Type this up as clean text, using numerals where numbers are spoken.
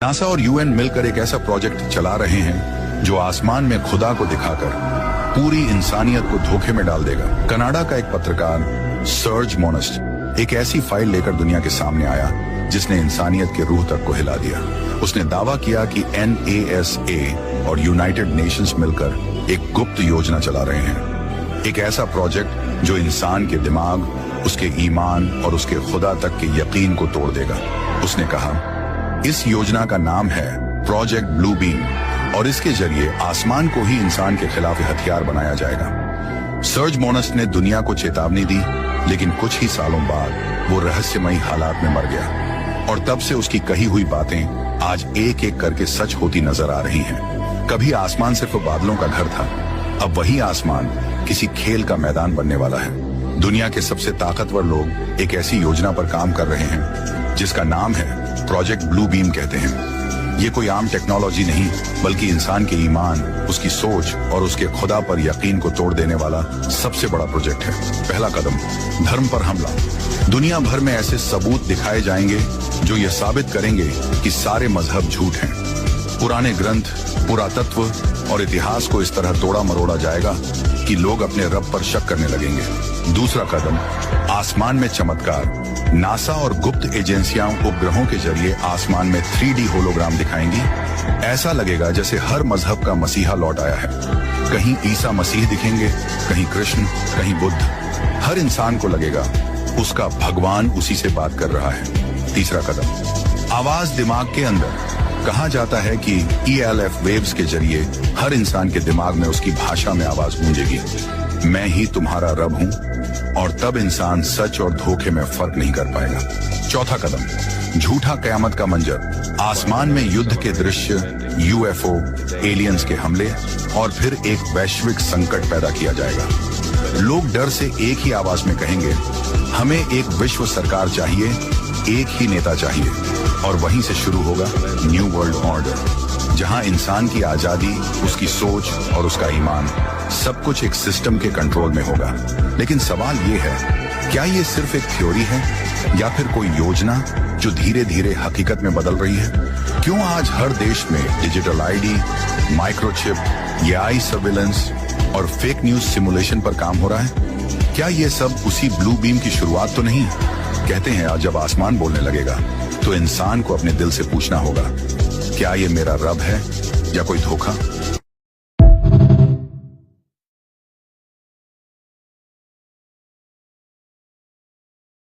NASA और UN मिलकर एक ऐसा प्रोजेक्ट चला रहे हैं जो आसमान में खुदा को दिखाकर पूरी इंसानियत को धोखे में डाल देगा। कनाडा का एक पत्रकार सर्ज मोनेस्ट एक ऐसी फाइल लेकर दुनिया के सामने आया जिसने इंसानियत के रूह तक को हिला दिया। उसने दावा किया कि NASA और यूनाइटेड नेशंस मिलकर एक गुप्त योजना चला रहे हैं, एक ऐसा प्रोजेक्ट जो इंसान के दिमाग, उसके ईमान और उसके खुदा तक के यकीन को तोड़ देगा। उसने कहा, इस योजना का नाम है प्रोजेक्ट ब्लू बीम और इसके जरिए आसमान को ही इंसान के खिलाफ हथियार बनाया जाएगा। सर्ज मोनेस्ट ने दुनिया को चेतावनी दी, लेकिन कुछ ही सालों बाद वो रहस्यमयी हालात में मर गया और तब से उसकी कही हुई बातें आज एक एक करके सच होती नजर आ रही हैं। कभी आसमान सिर्फ बादलों का घर था, अब वही आसमान किसी खेल का मैदान बनने वाला है। दुनिया के सबसे ताकतवर लोग एक ऐसी योजना पर काम कर रहे हैं जिसका नाम है प्रोजेक्ट ब्लू बीम कहते हैं। ये कोई आम टेक्नोलॉजी नहीं, बल्कि इंसान के ईमान, उसकी सोच और उसके खुदा पर यकीन को तोड़ देने वाला सबसे बड़ा प्रोजेक्ट है। पहला कदम, धर्म पर हमला। दुनिया भर में ऐसे सबूत दिखाए जाएंगे जो ये साबित करेंगे कि सारे मजहब झूठ हैं। पुराने ग्रंथ, पुरातत्व और इतिहास को इस तरह तोड़ा मरोड़ा जाएगा कि लोग अपने रब पर शक करने लगेंगे। दूसरा कदम, आसमान में चमत्कार। नासा और गुप्त एजेंसियां उपग्रहों के जरिए आसमान में 3D होलोग्राम दिखाएंगी। ऐसा लगेगा जैसे हर मजहब का मसीहा लौट आया है। कहीं ईसा मसीह दिखेंगे, कहीं कृष्ण, कहीं बुद्ध। हर इंसान को लगेगा उसका भगवान उसी से बात कर रहा है। तीसरा कदम, आवाज दिमाग के अंदर। कहा जाता है कि ELF वेव्स के जरिए हर इंसान के दिमाग में उसकी भाषा में आवाज गूंजेगी, मैं ही तुम्हारा रब हूं, और तब इंसान सच और धोखे में फर्क नहीं कर पाएगा। चौथा कदम, झूठा कयामत का मंजर। आसमान में युद्ध के दृश्य, UFO, एलियंस के हमले और फिर एक वैश्विक संकट पैदा किया जाएगा। लोग डर से एक ही आवाज में कहेंगे, हमें एक विश्व सरकार चाहिए, एक ही नेता चाहिए। और वहीं से शुरू होगा न्यू वर्ल्ड ऑर्डर, जहां इंसान की आजादी, उसकी सोच और उसका ईमान सब कुछ एक सिस्टम के कंट्रोल में होगा। लेकिन सवाल ये है, क्या ये सिर्फ एक थ्योरी है या फिर कोई योजना जो धीरे धीरे हकीकत में बदल रही है? क्यों आज हर देश में digital ID, microchip, AI surveillance और फेक न्यूज सिमुलेशन पर काम हो रहा है? क्या ये सब उसी ब्लू बीम की शुरुआत तो नहीं? कहते हैं आज जब आसमान बोलने लगेगा तो इंसान को अपने दिल से पूछना होगा, क्या ये मेरा रब है या कोई धोखा?